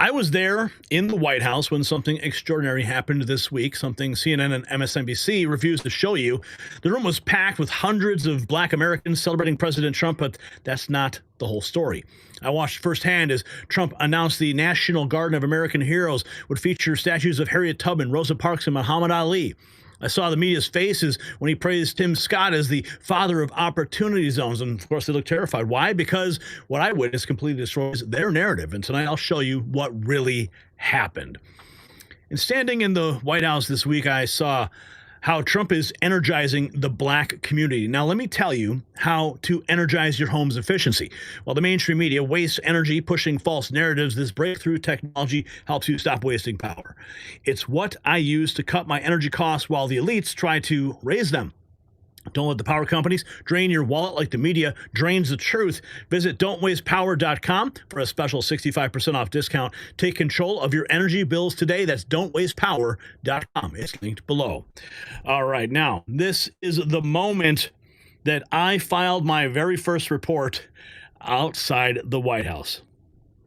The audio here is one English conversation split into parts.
I was there in the White House when something extraordinary happened this week, something CNN and MSNBC refused to show you. The room was packed with hundreds of Black Americans celebrating President Trump, but that's not the whole story. I watched firsthand as Trump announced the National Garden of American Heroes would feature statues of Harriet Tubman, Rosa Parks, and Muhammad Ali. I saw the media's faces when he praised Tim Scott as the father of opportunity zones. And of course, they look terrified. Why? Because what I witnessed completely destroys their narrative. And tonight I'll show you what really happened. And standing in the White House this week, I saw how Trump is energizing the Black community. Now, let me tell you how to energize your home's efficiency. While the mainstream media wastes energy pushing false narratives, this breakthrough technology helps you stop wasting power. It's what I use to cut my energy costs while the elites try to raise them. Don't let the power companies drain your wallet like the media drains the truth. Visit don'twastepower.com for a special 65% off discount. Take control of your energy bills today. That's don'twastepower.com. It's linked below. All right, now, this is the moment that I filed my very first report outside the White House.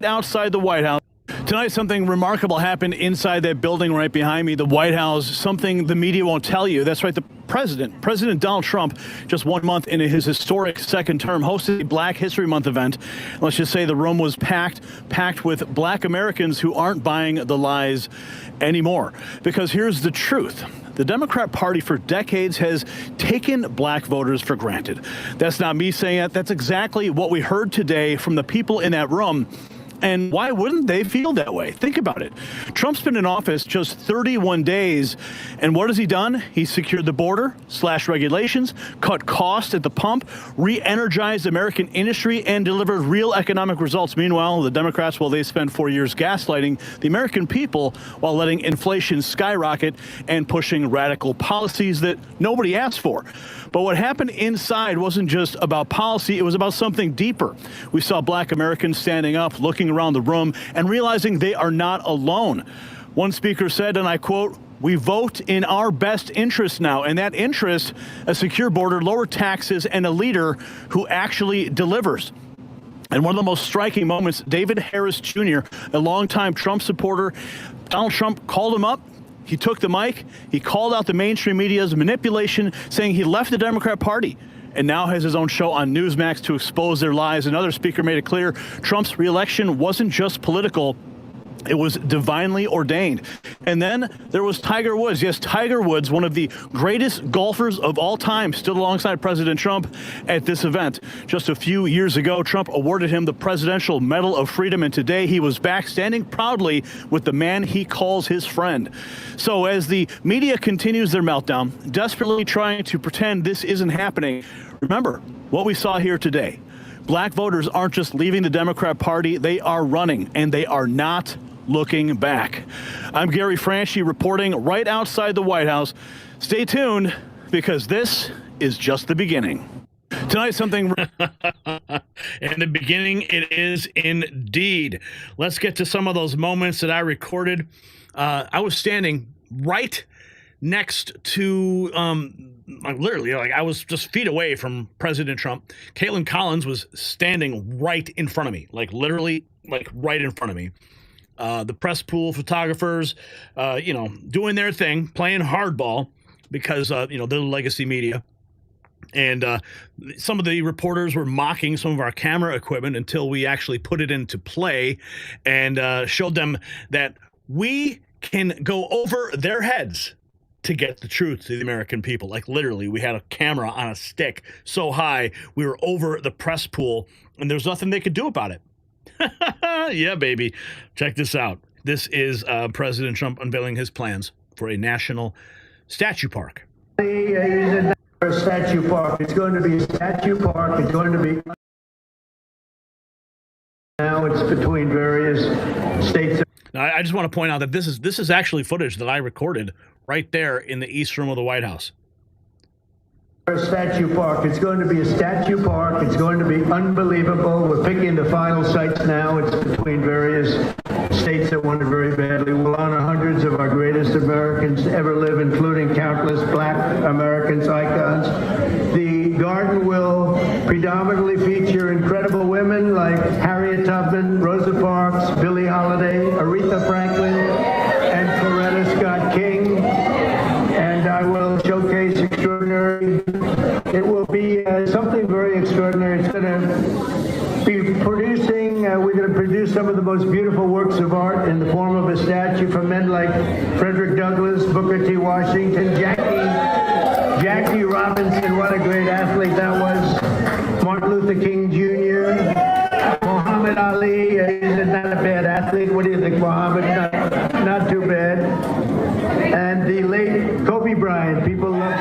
Outside the White House. Tonight, something remarkable happened inside that building right behind me, the White House, something the media won't tell you. That's right, the President Donald Trump, just 1 month into his historic second term, hosted a Black History Month event. Let's just say the room was packed with Black Americans who aren't buying the lies anymore. Because here's the truth. The Democrat Party for decades has taken Black voters for granted. That's not me saying that. That's exactly what we heard today from the people in that room. And why wouldn't they feel that way? Think about it. Trump's been in office just 31 days. And what has he done? He secured the border, slashed regulations, cut costs at the pump, re-energized American industry, and delivered real economic results. Meanwhile, the Democrats, well, they spent 4 years gaslighting the American people while letting inflation skyrocket and pushing radical policies that nobody asked for. But what happened inside wasn't just about policy, it was about something deeper. We saw Black Americans standing up, looking around the room, and realizing they are not alone. One speaker said, and I quote, "We vote in our best interest now." And that interest, a secure border, lower taxes, and a leader who actually delivers. And one of the most striking moments, David Harris Jr., a longtime Trump supporter, Donald Trump called him up. He took the mic. He called out the mainstream media's manipulation, saying he left the Democrat Party and now has his own show on Newsmax to expose their lies. Another speaker made it clear Trump's reelection wasn't just political. It was divinely ordained. And then there was Tiger Woods. Yes, Tiger Woods, one of the greatest golfers of all time, stood alongside President Trump at this event. Just a few years ago, Trump awarded him the Presidential Medal of Freedom, and today he was back standing proudly with the man he calls his friend. So as the media continues their meltdown, desperately trying to pretend this isn't happening, remember what we saw here today. Black voters aren't just leaving the Democrat Party, they are running, and they are not looking back. I'm Gary Franchi reporting right outside the White House. Stay tuned, because this is just the beginning. Tonight, something... In the beginning, it is indeed. Let's get to some of those moments that I recorded. I was standing right next to... I was just feet away from President Trump. Caitlin Collins was standing right in front of me, literally right in front of me. The press pool photographers, doing their thing, playing hardball because, they're the legacy media. And some of the reporters were mocking some of our camera equipment until we actually put it into play and showed them that we can go over their heads to get the truth to the American people. Literally, we had a camera on a stick so high, we were over the press pool, and there's nothing they could do about it. Yeah, baby. Check this out. This is President Trump unveiling his plans for a national statue park. A statue park. It's going to be a statue park. It's going to be... Now it's between various states. Now, I just want to point out that this is actually footage that I recorded right there in the East Room of the White House. A statue park. It's going to be a statue park. It's going to be unbelievable. We're picking the final sites now. It's between various states that want it very badly. We'll honor hundreds of our greatest Americans to ever live, including countless Black Americans, icons. The garden will predominantly feature incredible women like Harriet Harriet Tubman, Rosa Parks, Billie Holiday, Aretha Franklin, and Coretta Scott King. And I will showcase extraordinary. It will be something very extraordinary. It's going to be producing, we're going to produce some of the most beautiful works of art in the form of a statue from men like Frederick Douglass, Booker T. Washington, Jackie Robinson, what a great athlete that was, Martin Luther King Jr., Muhammad Ali, he's not a bad athlete. What do you think, Muhammad? Not too bad. And the late Kobe Bryant. People love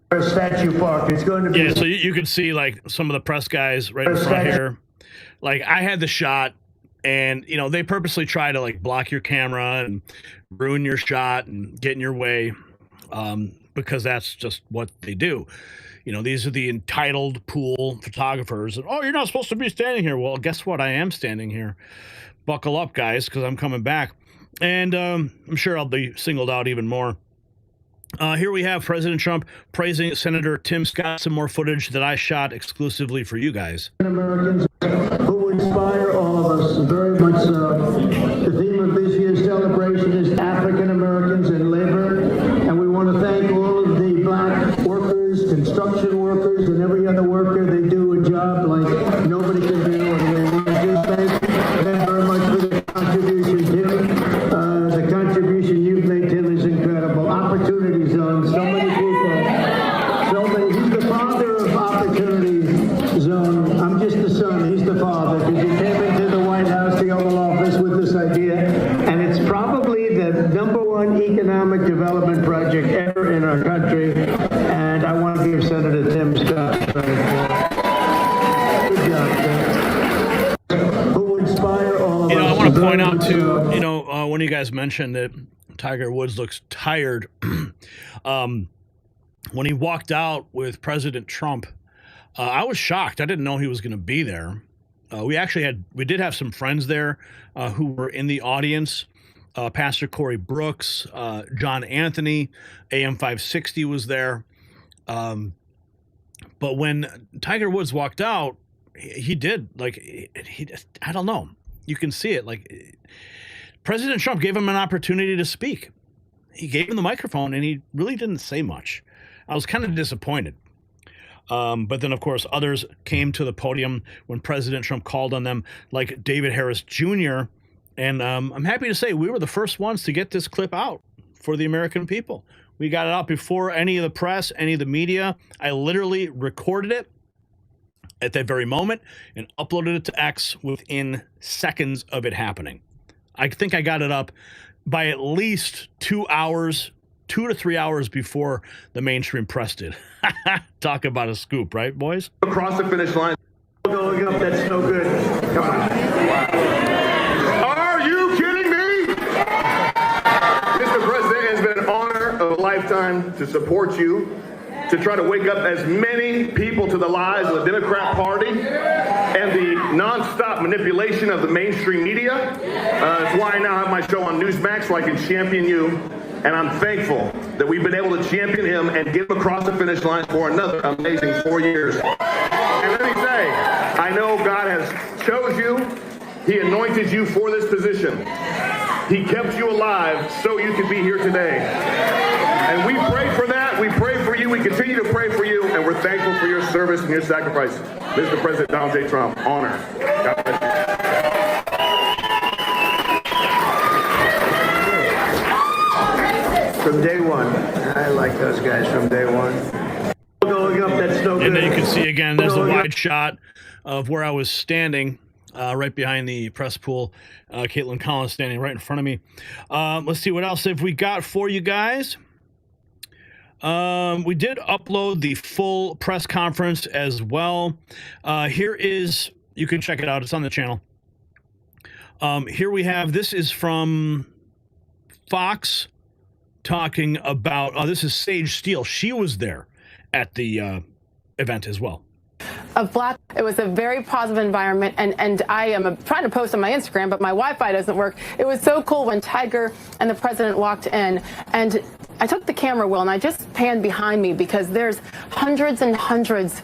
Kobe. Statue Park. It's going to be. Yeah, so you can see like some of the press guys right in front here. Like I had the shot, and you know they purposely try to like block your camera and ruin your shot and get in your way, because that's just what they do. You know, these are the entitled pool photographers. And, oh, you're not supposed to be standing here. Well, guess what? I am standing here. Buckle up, guys, because I'm coming back. And I'm sure I'll be singled out even more. Here we have President Trump praising Senator Tim Scott. Some more footage that I shot exclusively for you guys. Americans who inspire all of us very much so. The theme of this year's celebration is African Americans and labor. And we want to thank all of the black workers, construction workers, and every other worker. They do a job like nobody can do. And we want to just thank them very much for their contribution, Tim. The contribution you've made, Tim, is incredible. Opportunity Zone, so many people, so many. He's the father of Opportunity Zone. I'm just the son. He's the father, because he came into the White House, the Oval Office, with this idea, and it's probably the #1 economic development project ever in our country. And I want to give Senator Tim Scott credit for it. Good job, Tim. Who inspire all of us. I want to point out too. One of you guys mentioned that Tiger Woods looks tired. When he walked out with President Trump, I was shocked. I didn't know he was going to be there. We did have some friends there who were in the audience. Pastor Corey Brooks, John Anthony, AM 560 was there. But when Tiger Woods walked out, he did I don't know. You can see it. Like President Trump gave him an opportunity to speak. He gave him the microphone, and he really didn't say much. I was kind of disappointed. But then, of course, others came to the podium when President Trump called on them, like David Harris Jr. And I'm happy to say we were the first ones to get this clip out for the American people. We got it out before any of the press, any of the media. I literally recorded it at that very moment and uploaded it to X within seconds of it happening. I think I got it up by at least 2 to 3 hours before the mainstream press did. Talk about a scoop, right, boys? Across the finish line. Going up, that's no good. Come on. Are you kidding me? Mr. President, it has been an honor of a lifetime to support you, to try to wake up as many people to the lies of the Democrat Party and the nonstop manipulation of the mainstream media. That's why I now have my show on Newsmax, so I can champion you. And I'm thankful that we've been able to champion him and get him across the finish line for another amazing 4 years. And let me say, I know God has chose you. He anointed you for this position. He kept you alive so you could be here today. And we pray for that. We pray for you. We continue to pray for you. And we're thankful for your service and your sacrifice. Mr. President Donald J. Trump, honor. God bless you. From day one. I like those guys from day one. Going up, that's no good. And then you can see again, there's a wide shot of where I was standing, right behind the press pool. Caitlin Collins standing right in front of me. Let's see what else have we got for you guys. We did upload the full press conference as well. Here is, you can check it out. It's on the channel. Here we have, this is from Fox talking about, this is Sage Steele. She was there at the event as well. Of black, it was a very positive environment, and I am trying to post on my Instagram, but my Wi-Fi doesn't work. It was so cool when Tiger and the president walked in, and I took the camera, Will, and I just panned behind me because there's hundreds and hundreds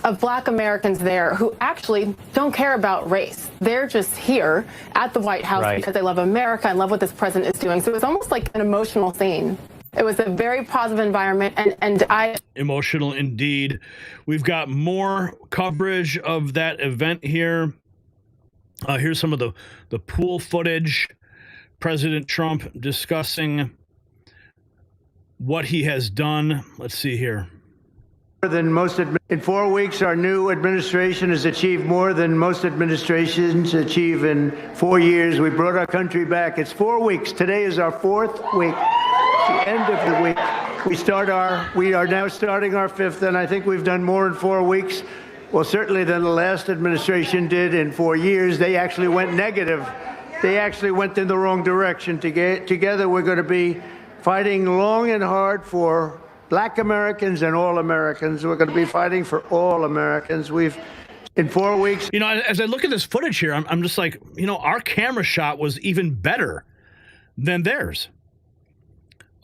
of Black Americans there who actually don't care about race. They're just here at the White House because they love America and love what this president is doing. So it was almost like an emotional scene. It was a very positive environment, and I... Emotional indeed. We've got more coverage of that event here. Here's some of the pool footage. President Trump discussing what he has done. Let's see here. In 4 weeks, our new administration has achieved more than most administrations achieve in 4 years. We brought our country back. It's 4 weeks. Today is our 4th week. It's the end of the week. We are now starting our 5th, and I think we've done more in 4 weeks. Well, certainly than the last administration did in 4 years. They actually went negative. They actually went in the wrong direction. Together, we're going to be fighting long and hard for Black Americans and all Americans. We're going to be fighting for all Americans. In 4 weeks. You know, as I look at this footage here, I'm just like, you know, our camera shot was even better than theirs.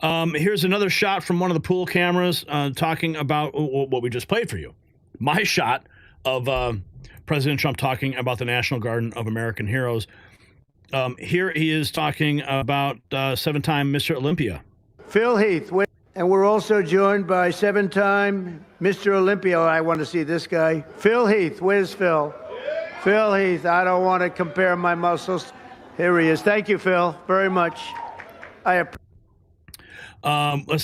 Here's another shot from one of the pool cameras talking about what we just played for you. My shot of President Trump talking about the National Garden of American Heroes. Here he is talking about 7-time Mr. Olympia. Phil Heath. And we're also joined by 7-time Mr. Olympia. I want to see this guy. Phil Heath. Where's Phil? Phil Heath. I don't want to compare my muscles. Here he is. Thank you, Phil, very much. Let's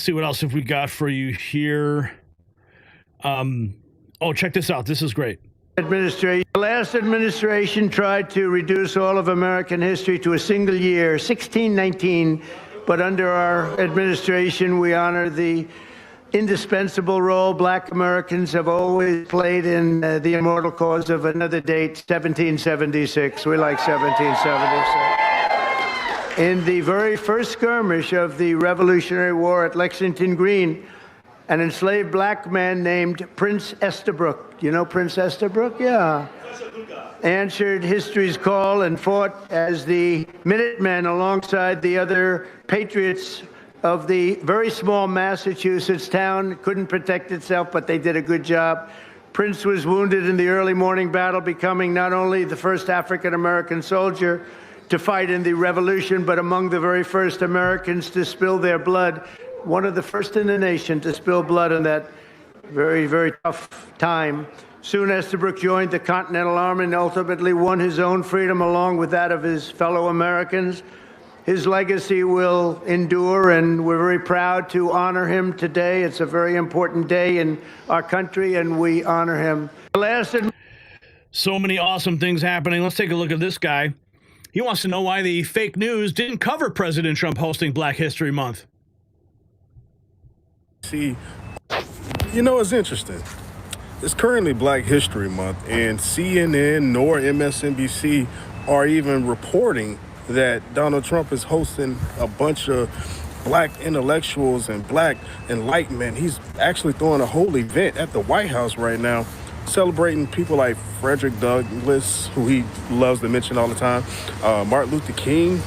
see what else have we got for you here. Oh, check this out. This is great. The last administration tried to reduce all of American history to a single year, 1619. But under our administration, we honor the indispensable role Black Americans have always played in the immortal cause of another date, 1776. We like 1776. In the very first skirmish of the Revolutionary War at Lexington Green, an enslaved black man named Prince Estabrook. You know Prince Estabrook? Yeah. Answered history's call and fought as the Minutemen alongside the other patriots of the very small Massachusetts town. Couldn't protect itself, but they did a good job. Prince was wounded in the early morning battle, becoming not only the first African-American soldier to fight in the Revolution, but among the very first Americans to spill their blood. One of the first in the nation to spill blood in that very, very tough time. Soon Estabrook joined the Continental Army and ultimately won his own freedom along with that of his fellow Americans. His legacy will endure, and we're very proud to honor him today. It's a very important day in our country, and we honor him. So many awesome things happening. Let's take a look at this guy. He wants to know why the fake news didn't cover President Trump hosting Black History Month. See, you know, it's interesting. It's currently Black History Month, and CNN nor MSNBC are even reporting that Donald Trump is hosting a bunch of Black intellectuals and Black enlightenment. He's actually throwing a whole event at the White House right now, celebrating people like Frederick Douglass, who he loves to mention all the time, Martin Luther King,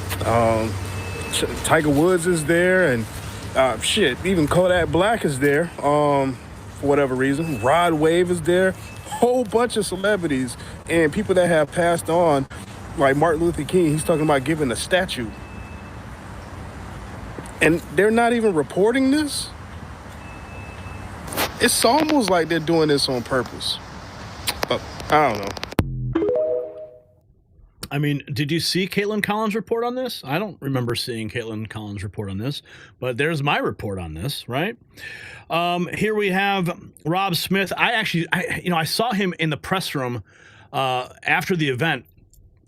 Tiger Woods is there, and even Kodak Black is there. For whatever reason, Rod Wave is there, whole bunch of celebrities and people that have passed on, like Martin Luther King. He's talking about giving a statue, and they're not even reporting this. It's almost like they're doing this on purpose, but I don't know. I mean, did you see Caitlin Collins' report on this? I don't remember seeing Caitlin Collins' report on this, but there's my report on this, right? Here we have Rob Smith. I saw him in the press room after the event,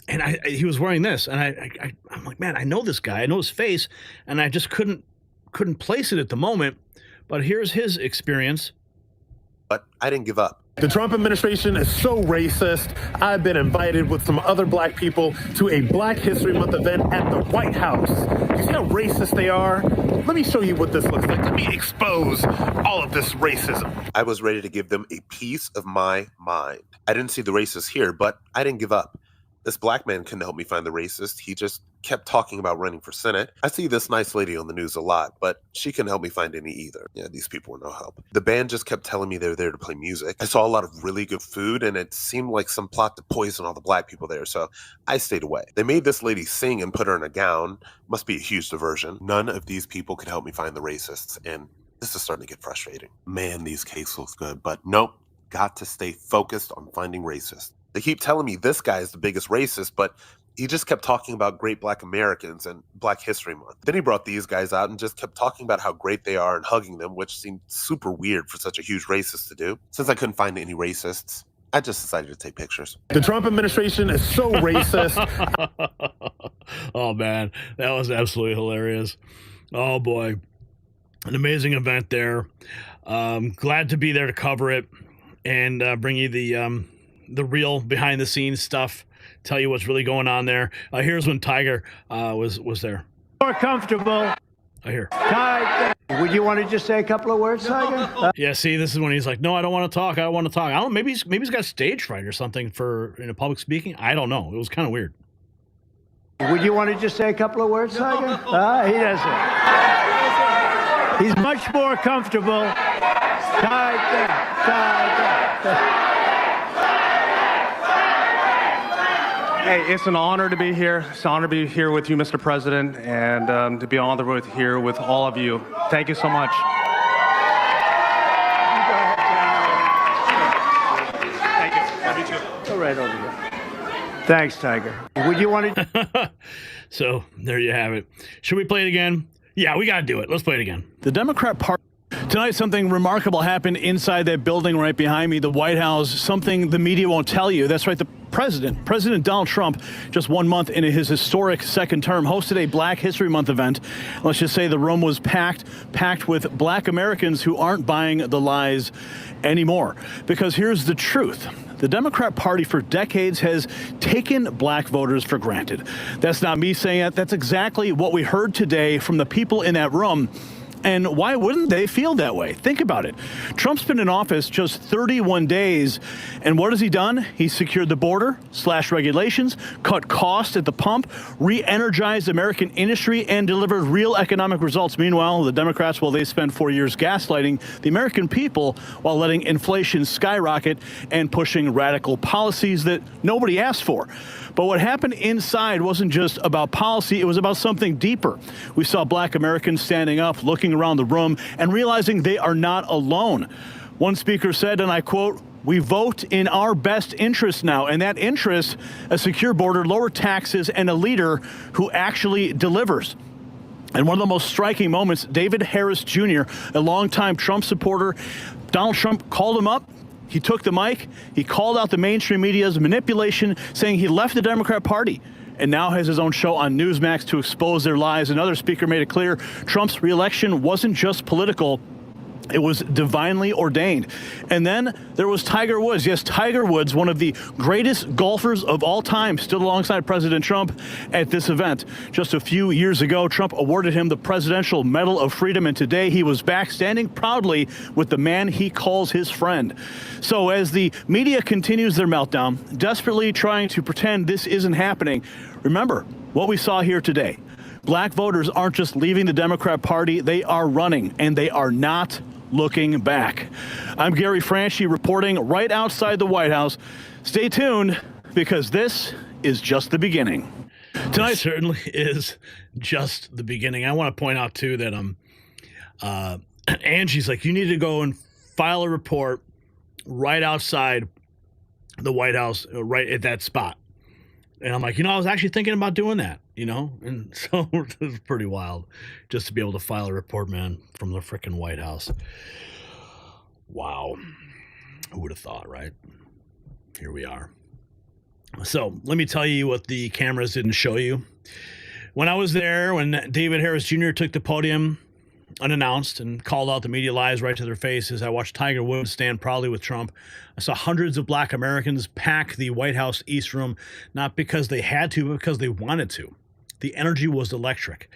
and he was wearing this, and I'm like, man, I know this guy. I know his face, and I just couldn't place it at the moment. But here's his experience. But I didn't give up. The Trump administration is so racist. I've been invited with some other Black people to a Black History Month event at the White House. You see how racist they are? Let me show you what this looks like. Let me expose all of this racism. I was ready to give them a piece of my mind. I didn't see the racists here, but I didn't give up. This black man couldn't help me find the racist. He just kept talking about running for Senate. I see this nice lady on the news a lot, but she couldn't help me find any either. Yeah, these people were no help. The band just kept telling me they were there to play music. I saw a lot of really good food, and it seemed like some plot to poison all the black people there, so I stayed away. They made this lady sing and put her in a gown. Must be a huge diversion. None of these people could help me find the racists, and this is starting to get frustrating. Man, these cases look good, but nope. Got to stay focused on finding racists. They keep telling me this guy is the biggest racist, but he just kept talking about great black Americans and Black History Month. Then he brought these guys out and just kept talking about how great they are and hugging them, which seemed super weird for such a huge racist to do. Since I couldn't find any racists, I just decided to take pictures. The Trump administration is so racist. Oh, man, that was absolutely hilarious. Oh, boy. An amazing event there. Glad to be there to cover it and bring you the real behind-the-scenes stuff, tell you what's really going on there. Here's when Tiger was there. More comfortable. I hear. Tiger. Would you want to just say a couple of words, Tiger? Yeah, see, this is when he's like, no, I don't want to talk. I don't want to talk. I don't. Maybe he's got stage fright or something for public speaking. I don't know. It was kind of weird. Would you want to just say a couple of words, Tiger? He doesn't. He's much more comfortable. Tiger. Hey, it's an honor to be here. It's an honor to be here with you, Mr. President, and to be on the road here with all of you. Thank you so much. Thank you. Love you too. Go right over here. Thanks, Tiger. Would you want to... So there you have it. Should we play it again? Yeah, we got to do it. Let's play it again. The Democrat Party. Tonight, something remarkable happened inside that building right behind me, the White House, something the media won't tell you. That's right, the President Donald Trump, just 1 month into his historic second term, hosted a Black History Month event. Let's just say the room was packed with black Americans who aren't buying the lies anymore. Because here's the truth. The Democrat Party for decades has taken black voters for granted. That's not me saying it. That's exactly what we heard today from the people in that room. And why wouldn't they feel that way? Think about it. Trump's been in office just 31 days. And what has he done? He secured the border, slashed regulations, cut costs at the pump, re-energized American industry, and delivered real economic results. Meanwhile, the Democrats, well, they spent 4 years gaslighting the American people while letting inflation skyrocket and pushing radical policies that nobody asked for. But what happened inside wasn't just about policy, it was about something deeper. We saw black Americans standing up, looking around the room, and realizing they are not alone. One speaker said, and I quote, "We vote in our best interest now," and that interest, a secure border, lower taxes, and a leader who actually delivers. And one of the most striking moments, David Harris Jr., a longtime Trump supporter, Donald Trump called him up. He took the mic, he called out the mainstream media's manipulation, saying he left the Democrat Party and now has his own show on Newsmax to expose their lies. Another speaker made it clear Trump's reelection wasn't just political, it was divinely ordained. And then there was Tiger Woods. Yes, Tiger Woods, one of the greatest golfers of all time, stood alongside President Trump at this event. Just a few years ago, Trump awarded him the Presidential Medal of Freedom, and today he was back standing proudly with the man he calls his friend. So as the media continues their meltdown, desperately trying to pretend this isn't happening, remember what we saw here today. Black voters aren't just leaving the Democrat Party, they are running, and they are not looking back. I'm Gary Franchi reporting right outside the White House. Stay tuned, because this is just the beginning. Tonight certainly is just the beginning. I want to point out, too, that Angie's like, you need to go and file a report right outside the White House, right at that spot. And I'm like, I was actually thinking about doing that, and so it was pretty wild just to be able to file a report, man, from the frickin' White House. Wow. Who would have thought, right? Here we are. So let me tell you what the cameras didn't show you. When I was there, when David Harris Jr. took the podium unannounced and called out the media lies right to their faces, I watched Tiger Woods stand proudly with Trump. I saw hundreds of black Americans pack the White House East Room, not because they had to, but because they wanted to. The energy was electric.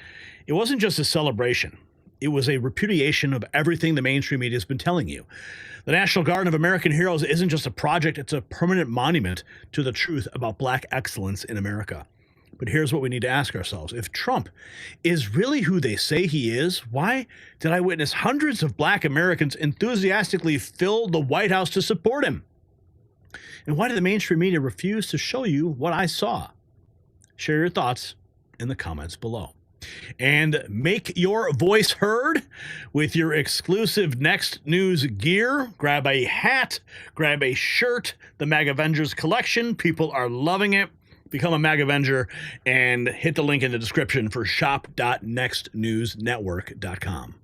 It wasn't just a celebration. It was a repudiation of everything the mainstream media has been telling you. The National Garden of American Heroes isn't just a project, it's a permanent monument to the truth about black excellence in America. But here's what we need to ask ourselves. If Trump is really who they say he is, why did I witness hundreds of black Americans enthusiastically fill the White House to support him? And why did the mainstream media refuse to show you what I saw? Share your thoughts in the comments below. And make your voice heard with your exclusive Next News gear. Grab a hat, grab a shirt, the MAG Avengers collection. People are loving it. Become a MAG Avenger and hit the link in the description for shop.nextnewsnetwork.com.